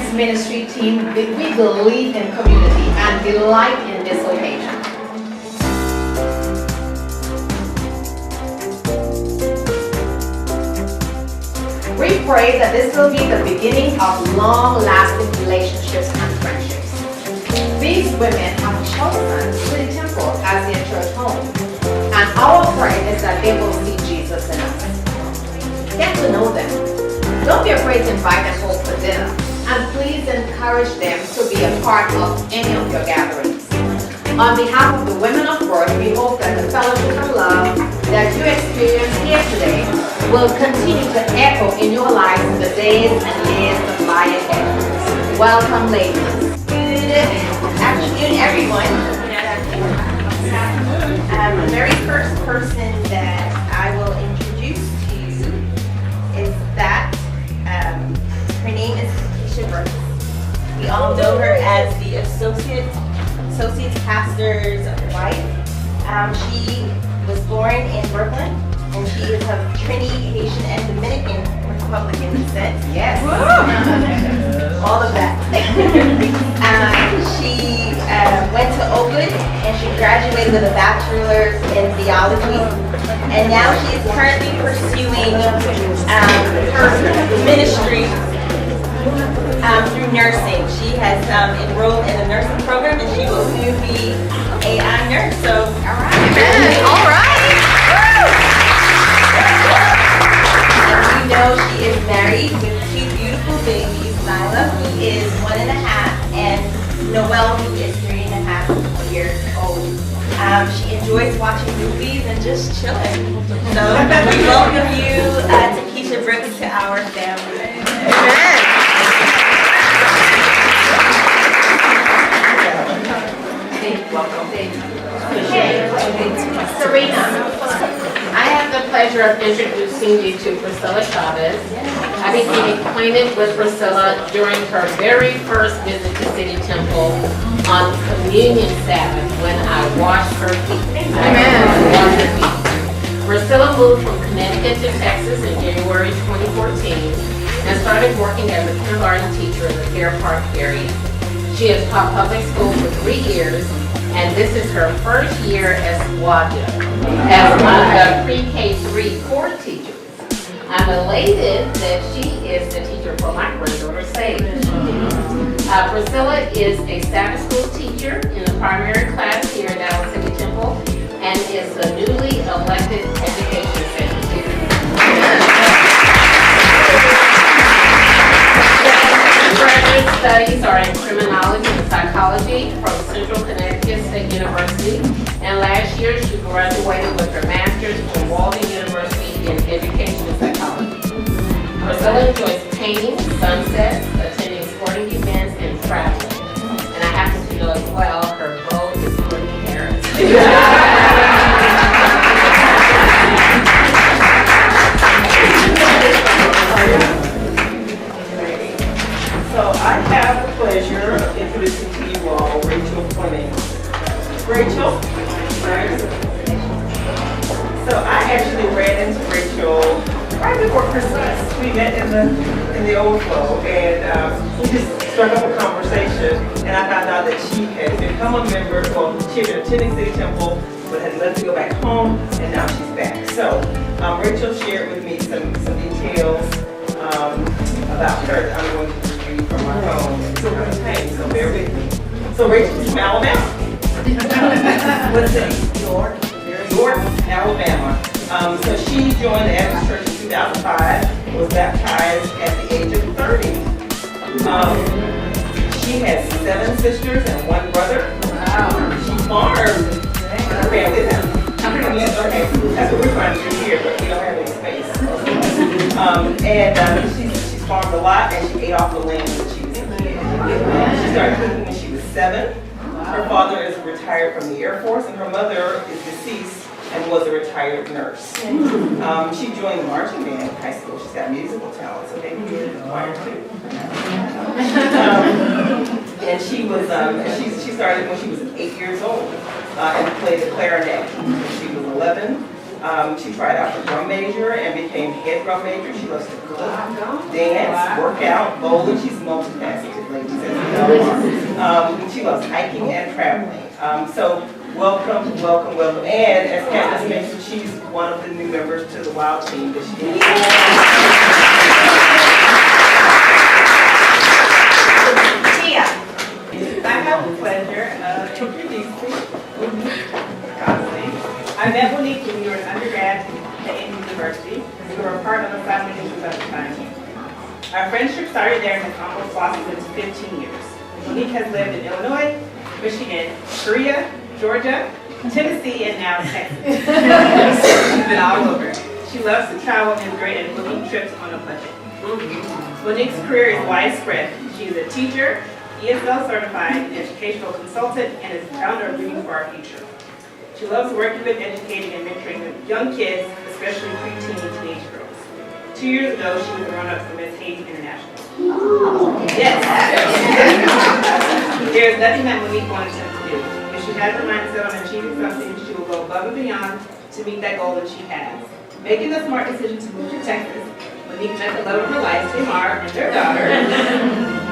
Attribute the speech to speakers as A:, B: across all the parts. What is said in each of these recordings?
A: women's ministry team, we believe in community and delight in this occasion. We pray that this will be the beginning of long-lasting relationships and friendships. These women have chosen City Temple as their church home, and our prayer is that they will see Jesus in us. Get to know them. Don't be afraid to invite them home for dinner, and please encourage them to be a part of any of your gatherings. On behalf of the women of Worth, we hope that the fellowship of love that you experience here today will continue to echo in your lives in the days and years that lie ahead. Welcome, ladies.
B: Good afternoon, everyone. The very first person that I will introduce to you is that her name is Keisha Brooks. We all know her as the associate pastor's wife. She was born in Brooklyn, and she is of Trini, Haitian, and Dominican Republican descent. Yes. All of that. She went to Oakwood, and she graduated with a bachelor's in theology. And now she is currently pursuing her ministry through nursing. She has enrolled in a nursing program, and she will soon be a nurse. So, all right. And we know she is married with two beautiful babies. Lila, who is 1.5, and Noelle, who is 3.5 years old. She enjoys watching movies and just chilling. So we welcome you to Keisha Brooks, to our family. Amen.
A: Welcome. Hey, Serena, I have the pleasure of introducing you to Priscilla Chavez. I became acquainted with Priscilla during her very first visit to City Temple on Communion Sabbath when I washed her feet. Priscilla moved from Connecticut to Texas in January 2014 and started working as a kindergarten teacher in the Fair Park area. She has taught public school for 3 years, and this is her first year as WADA, as one of the pre-K-3 core teachers. I'm elated that she is the teacher for my granddaughter, Sage. Priscilla is a Sabbath school teacher in the primary class here at Dallas City Temple, and is the newly elected education secretary. Graduate studies are in criminology and psychology from Central Connecticut State University, and last year she graduated with her master's from Walden University in education and psychology. Priscilla enjoys painting, sunsets, attending sporting events, and traveling. And I happen to know as well her beau is pretty Harris.
C: So I have the pleasure of introducing to you all Rachel Fleming. Rachel, right? So I actually ran into Rachel right before Christmas. We met in the overflow, and we just struck up a conversation. And I found out that she had become a member. Well, she had been attending City Temple, but had left to go back home, and now she's back. So Rachel shared with me some details about her. I'm going to review from my phone. So bear with me. So Rachel's from Alabama. What city? York, Alabama. So she joined the Adventist Church in 2005, was baptized at the age of 30. She has 7 sisters and 1 brother. Wow. She farmed her family. Okay, that's what we're trying to do here, but we don't have any space. She's farmed a lot, and she ate off the land when she was a kid. She started cooking when she was 7. Her father is retired from the Air Force, and her mother is deceased and was a retired nurse. She joined marching band in high school. She's got musical talent, so maybe you in the choir too. And she started when she was 8 years old and played the clarinet. When she was 11, she tried out for drum major and became head drum major. She loves to cook, dance, work out, bowl, and she's multifaceted. ladies, as you know are. She loves hiking and traveling. So welcome. And as Candace mentioned, she's one of the new members to the WOW team this year.
A: Tia.
C: I have the pleasure of introducing Cosby. I met Monique when we were an undergrad at University. We were a part of a family mission at the time. Our friendship started there and has almost blossomed into 15 years. Monique has lived in Illinois, Michigan, Korea, Georgia, Tennessee, and now Texas. She's been all over. She loves to travel and is great at booking trips on a budget. Monique's career is widespread. She is a teacher, ESL certified, educational consultant, and is the founder of Reading for Our Future. She loves working with, educating, and mentoring young kids, especially preteen and teenage girls. 2 years ago, she was a runner-up for Miss Haiti International. Yes. There's nothing that Monique wanted him to do. If she has her mindset on achieving something, she will go above and beyond to meet that goal that she has. Making the smart decision to move to Texas, Monique met the love of her life, Tamar, and their daughter,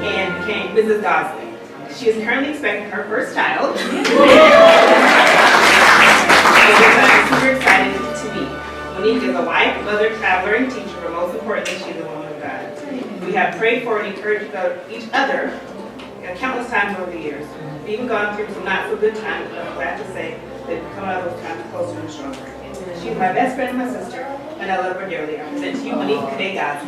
C: and became Mrs. Gosley. She is currently expecting her first child. I'm super excited to meet. Monique is a wife, mother, traveler, and teacher, but most importantly, she's a woman of God. We have prayed for and encouraged each other countless times over the years. We've even gone through some not so good times, but I'm glad to say that we come out of those times closer and stronger. She's my best friend and my sister, and I love her dearly. I present to you Monique Kadegaz.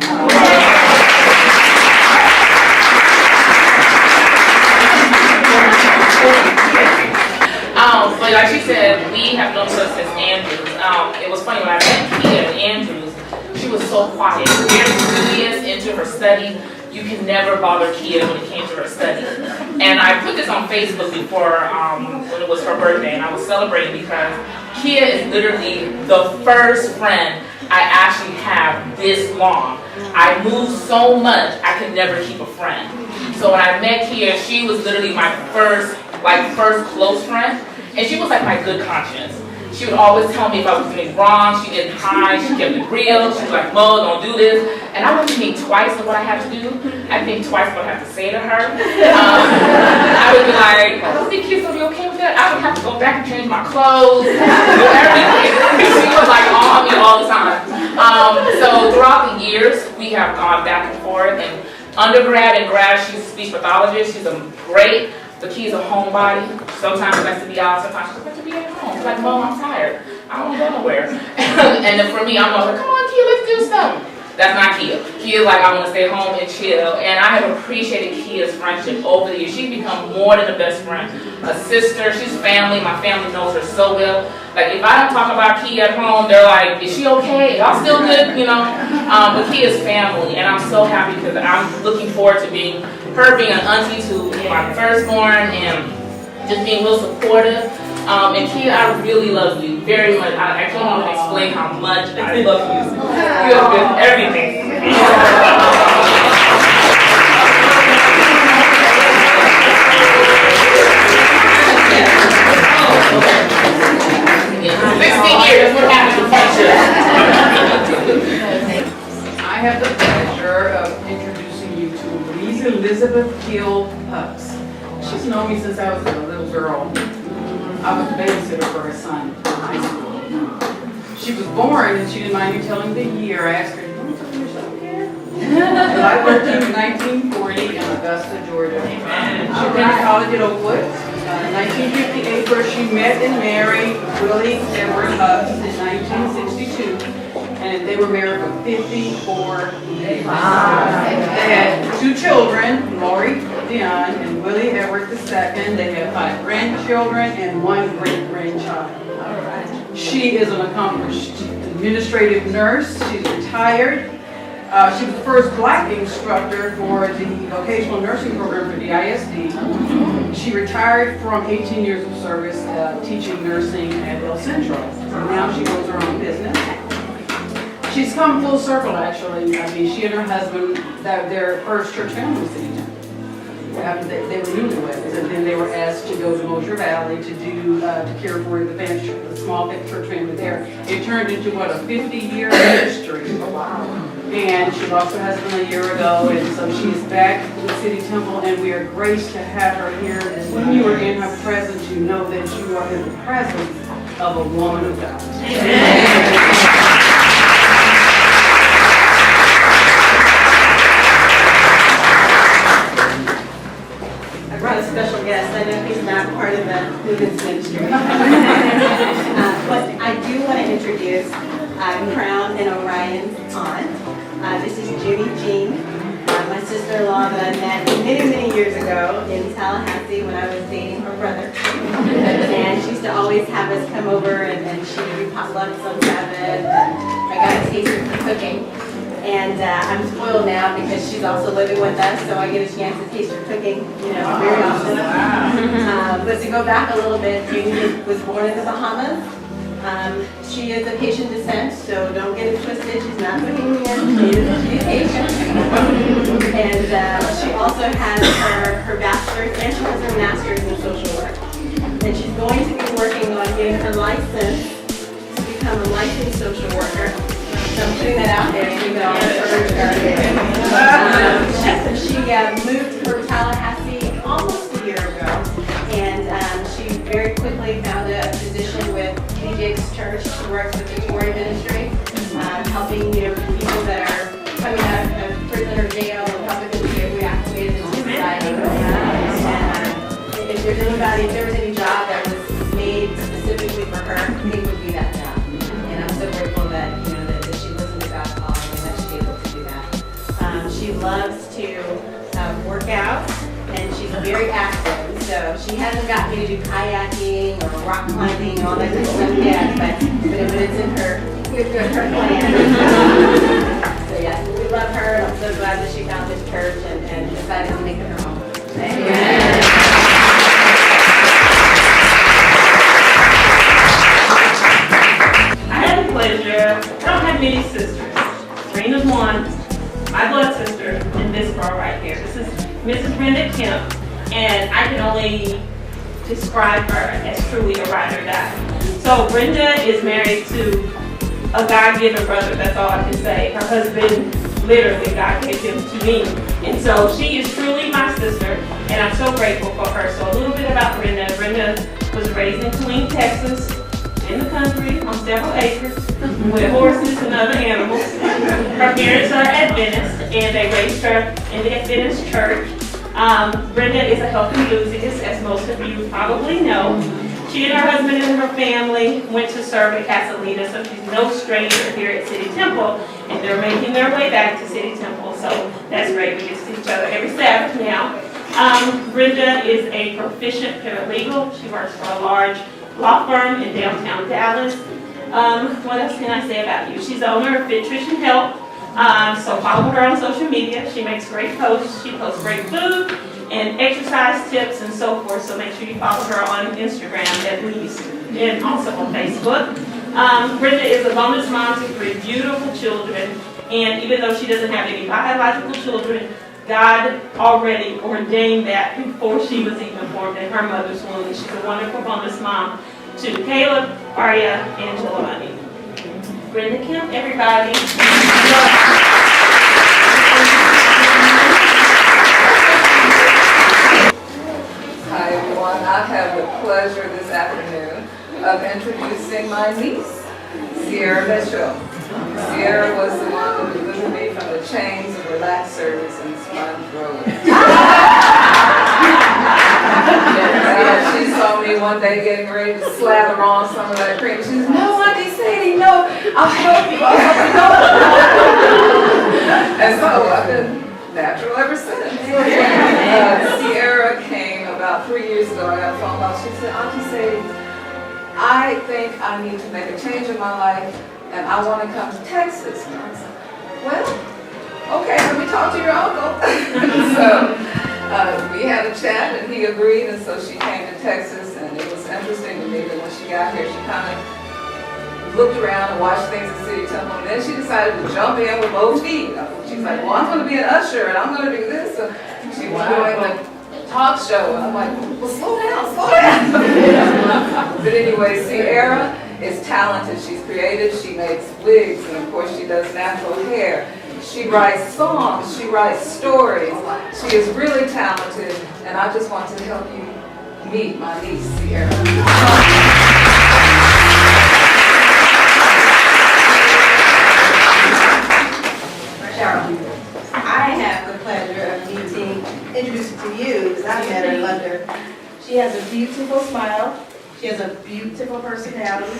D: But like she said, we have known her since Andrews. It was funny when I met Kia at Andrews, she was so quiet, very studious into her study. You can never bother Kia when it came to her study. And I put this on Facebook before when it was her birthday, and I was celebrating because Kia is literally the first friend I actually have this long. I move so much, I could never keep a friend. So when I met Kia, she was literally my first close friend, and she was like my good conscience. She would always tell me if I was doing wrong. She didn't hide. She kept it real. She was like, Mo, don't do this. And I wouldn't think twice of what I have to do. I think twice what I have to say to her. I would be like, I don't think kids will be okay with that. I would have to go back and change my clothes, do everything. She was like on me all the time. So throughout the years, we have gone back and forth. And undergrad and grad, she's a speech pathologist. She's a great. But she's a homebody. Sometimes she likes to be out, sometimes she likes to be at home. She's like, Mom, I'm tired. I don't want to go nowhere. And then for me, I'm always like, come on, Kia, let's do something. That's not Kia. Kia's like, I want to stay home and chill. And I have appreciated Kia's friendship over the years. She's become more than a best friend. A sister, she's family. My family knows her so well. Like, if I don't talk about Kia at home, they're like, is she okay? Y'all still good? You know? But Kia's family. And I'm so happy because I'm looking forward to being an auntie to my firstborn and just being real supportive. And Kia, I really love you very much. I can't even explain how much I love you. You have been everything for me. 16 years, what happened to friendship?
E: I have the pleasure of introducing you to Louise Elizabeth Hill Hucks. She's known me since I was a little girl. I was a babysitter for her son in high school. She was born, and she didn't mind me telling the year. I asked her, "You want to tell me something here?" And I worked in 1940 in Augusta, Georgia. She attended college at Oakwood. In 1958, where she met and married Willie Edward Hucks in 1962. And they were married for 54 years. Wow. They had 2 children, Lori Dion and Willie Edward II. They had 5 grandchildren and 1 great-grandchild. She is an accomplished administrative nurse. She's retired. She was the first black instructor for the vocational nursing program for the ISD. She retired from 18 years of service teaching nursing at El Centro. So now she owns her own business. She's come full circle, actually. I mean, she and her husband, their first church family was City Temple. After they were newlyweds, and then they were asked to go to Mosier Valley to care for the small church family there. It turned into what, a 50-year ministry. Wow. And she lost her husband a year ago, and so she's back in City Temple, and we are graced to have her here. And when you are in her presence, you know that you are in the presence of a woman of God.
B: I brought a special guest. I know he's not part of the Movements Ministry. But I do want to introduce Crown and Orion's aunt. This is Judy Jean, my sister-in-law that I met many years ago in Tallahassee when I was dating her brother. And she used to always have us come over and she would do potlucks on Sabbath. And I got a taste of her cooking. And I'm spoiled now because she's also living with us, so I get a chance to taste her cooking, very often. But to go back a little bit, Judy was born in the Bahamas. She is of Haitian descent, so don't get it twisted. She's not Bohemian. She's Haitian. And she also has her bachelor's and she has her master's in social work. And she's going to be working on getting her license to become a licensed social worker. So I'm putting that out there, so you can all encourage her. She moved from Tallahassee almost a year ago, and she very quickly found a position with DJ's church. She works with the Tory ministry, helping people that are coming out of prison or jail and helping them get reactivated into society. And if there was any job that was made specifically for her, it would be that job. And I'm so grateful that she listened to God's calling and that she's able to do that. She loves to work out, and she's very active. So she hasn't got me to do kayaking or rock climbing and all that good stuff yet, but it's in her plan. So yes, we love her, and I'm so glad that she found this church and decided to make it her home. Amen.
F: I have the pleasure, I don't have many sisters. Serena's one, my blood sister, and this girl right here. This is Mrs. Brenda Kemp, and I can only describe her as truly a ride or die. So Brenda is married to a God-given brother, that's all I can say. Her husband, literally, God gave him to me. And so she is truly my sister, and I'm so grateful for her. So a little bit about Brenda. Brenda was raised in Killeen, Texas, in the country, on several acres, with horses and other animals. Her parents are Adventists, and they raised her in the Adventist church. Brenda is a health enthusiast, as most of you probably know. She and her husband and her family went to serve at Casalita, so she's no stranger here at City Temple, and they're making their way back to City Temple, so that's great. We get to see each other every Sabbath now. Brenda is a proficient paralegal. She works for a large law firm in downtown Dallas. What else can I say about you? She's the owner of Nutrition Health. So follow her on social media. She makes great posts. She posts great food and exercise tips and so forth. So make sure you follow her on Instagram at least, and also on Facebook. Brenda is a bonus mom to 3 beautiful children. And even though she doesn't have any biological children, God already ordained that before she was even formed in her mother's womb. And she's a wonderful bonus mom to Caleb, Aria, and Jelani. Brenda Kemp, everybody.
G: Hi everyone, I have the pleasure this afternoon of introducing my niece, Sierra Mitchell. Sierra was the one who delivered me from the chains of relaxed service and sponge rolling. She saw me one day getting ready to slather on some of that cream. She said, "No, Auntie Sadie, no, I'll help you, And so I've been natural ever since. Sierra came about 3 years ago. I got a phone call. She said, "Auntie Sadie, I think I need to make a change in my life, and I want to come to Texas." And I was like, "Well, okay, let me talk to your uncle." So we had a chat, and he agreed, and so she came to Texas, and it was interesting to me that when she got here, she kind of looked around and watched things at City Temple, and then she decided to jump in with both feet. She's like, "Well, I'm going to be an usher, and I'm going to do this." So she was doing the talk show, and I'm like, "Well, slow down, slow down." But anyway, Sierra is talented. She's creative. She makes wigs, and of course, she does natural hair. She writes songs, she writes stories. She is really talented, and I just want to help you meet my niece, Sierra.
B: Cheryl, I have the pleasure of introducing to you, because I met her and loved her. She has a beautiful smile, she has a beautiful personality,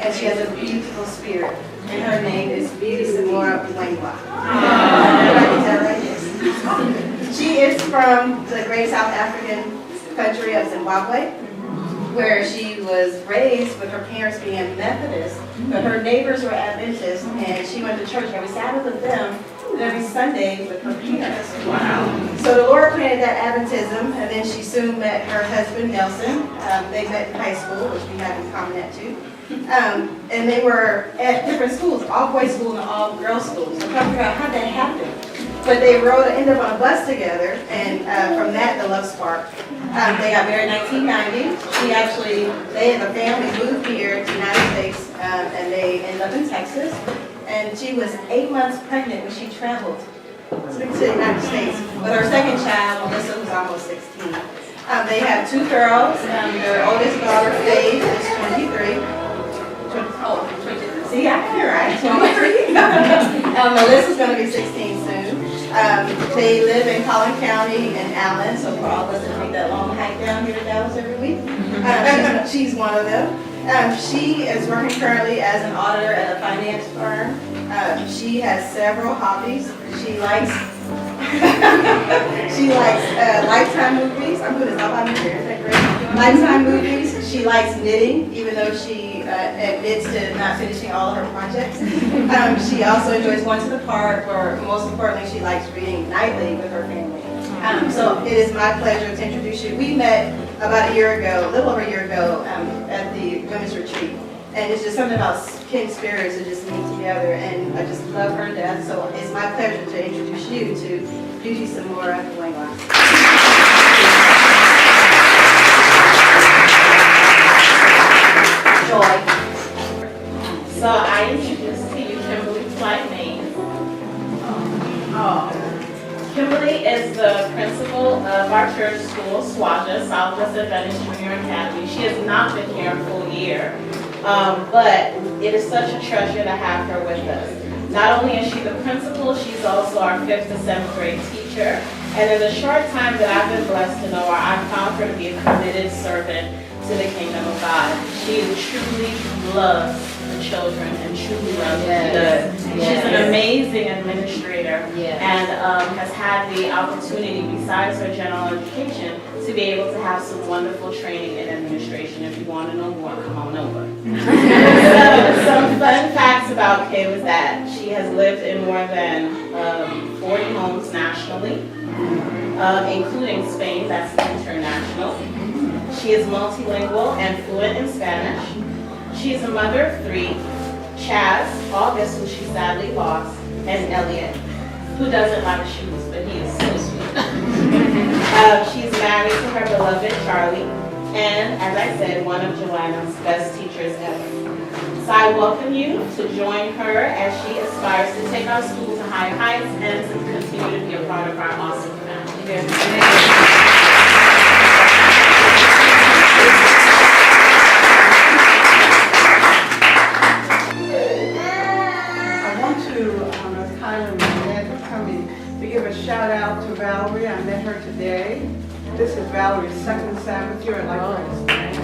B: and she has a beautiful spirit. And her name is Beauty Samora Wangwa. She is from the great South African country of Zimbabwe, where she was raised with her parents being Methodist, but her neighbors were Adventists, and she went to church every Sabbath with them, and every Sunday with her parents. Wow. So the Lord planted that Adventism, and then she soon met her husband, Nelson. They met in high school, which we have in common at too. And they were at different schools, all boys school and all girls school. So I'm trying to figure out how that happened. But they ended up on a bus together, and from that, the love sparked. They got married in 1990. They as a family moved here to the United States, and they ended up in Texas. And she was 8 months pregnant when she traveled to the United States with her second child, Melissa, who's almost 16. They have 2 girls. Their oldest daughter, Faith, is 23. See, you're right, 23. Melissa's going to be 16 soon. They live in Collin County and Allen, so for all of us that make that long hike down here to Dallas every week, she's one of them. She is working currently as an auditor at a finance firm. She has several hobbies. She likes Lifetime movies. I'm good at stuff I'm here. Is that great? Lifetime movies. She likes knitting, even though she admits to not finishing all of her projects. She also enjoys going to the park, or most importantly, she likes reading nightly with her family. So it is my pleasure to introduce you. We met about a year ago, a little over a year ago, at the women's retreat. And it's just something about kin spirits that just meet together, and I just love her to death. So it's my pleasure to introduce you to Beauty Samora Wangwa. Joy.
F: So I introduce to you Kimberly Flightmaid. Kimberly is the principal of our church school, SWAJA, Southwest Adventist Junior Academy. She has not been here a full year, but it is such a treasure to have her with us. Not only is she the principal, she's also our 5th to 7th grade teacher. And in the short time that I've been blessed to know her, I've found her to be a committed servant to the kingdom of God. She truly loves the children and truly loves what she does. She's an amazing administrator and has had the opportunity, besides her general education, to be able to have some wonderful training in administration. If you want to know more, come on over. So, some fun facts about Kim is that she has lived in more than 40 homes nationally, including Spain, that's international. She is multilingual and fluent in Spanish. She is a mother of 3, Chaz, August, who she sadly lost, and Elliot, who doesn't like shoes, but he is so sweet. She's married to her beloved Charlie, and as I said, one of Joanna's best teachers ever. So I welcome you to join her as she aspires to take our school to higher heights and to continue to be a part of our awesome family.
H: To give a shout out to Valerie. I met her today. This is Valerie's 2nd Sabbath here at Life Praise.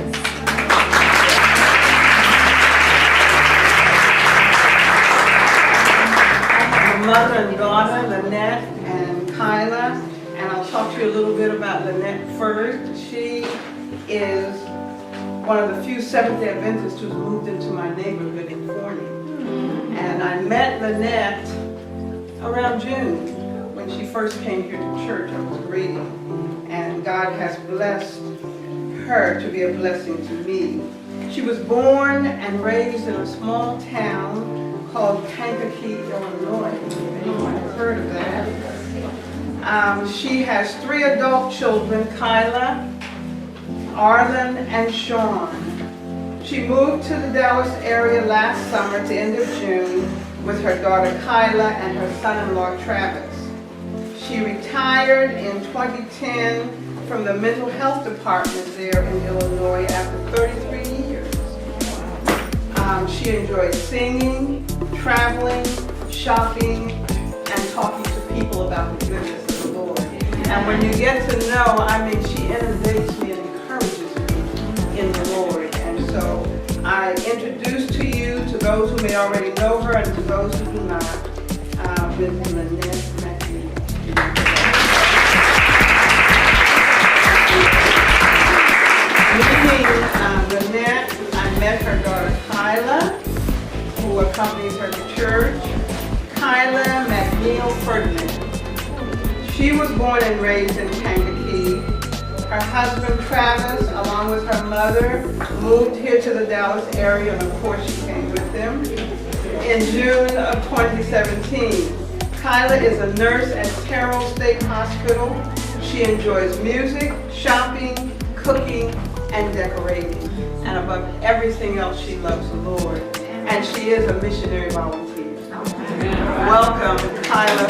H: My mother and daughter, Lynette and Kyla, and I'll talk to you a little bit about Lynette first. She is one of the few Seventh-day Adventists who's moved into my neighborhood in Forney. And I met Lynette around June. When she first came here to church, I was greeting, and God has blessed her to be a blessing to me. She was born and raised in a small town called Kankakee, Illinois. If anyone has heard of that. She has 3 adult children, Kyla, Arlen, and Sean. She moved to the Dallas area last summer at the end of June with her daughter Kyla and her son-in-law Travis. She retired in 2010 from the mental health department there in Illinois after 33 years. She enjoys singing, traveling, shopping, and talking to people about the goodness of the Lord. And when you get to know, she inundates me and encourages me in the Lord. And so I introduce to you, to those who may already know her and to those who do not, with Lynette McNeil. Meeting Lynette, I met her daughter Kyla, who accompanies her to church. Kyla McNeil Ferdinand. She was born and raised in Kankakee. Her husband Travis, along with her mother, moved here to the Dallas area, and of course she came with them. In June of 2017, Kyla is a nurse at Terrell State Hospital. She enjoys music, shopping, cooking, and decorating. And above everything else, she loves the Lord. And she is a missionary volunteer. Welcome, Kyla.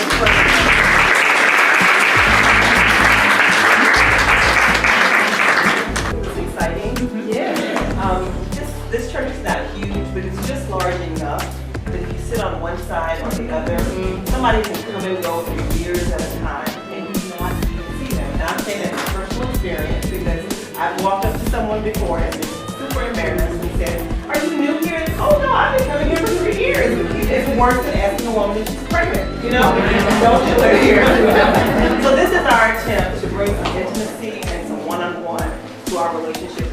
C: It's exciting. This church is not huge, but it's just large enough that if you sit on one side or the other, somebody can come and go for years at a time and you not even see them. And I'm saying that from personal experience because I've walked up to someone before and been super embarrassed and said, "Are you new here?" And, "Oh no, I've been coming here for 3 years." It's worse than asking a woman if she's pregnant, Don't do it here. So this is our attempt to bring some intimacy and some one-on-one to our relationship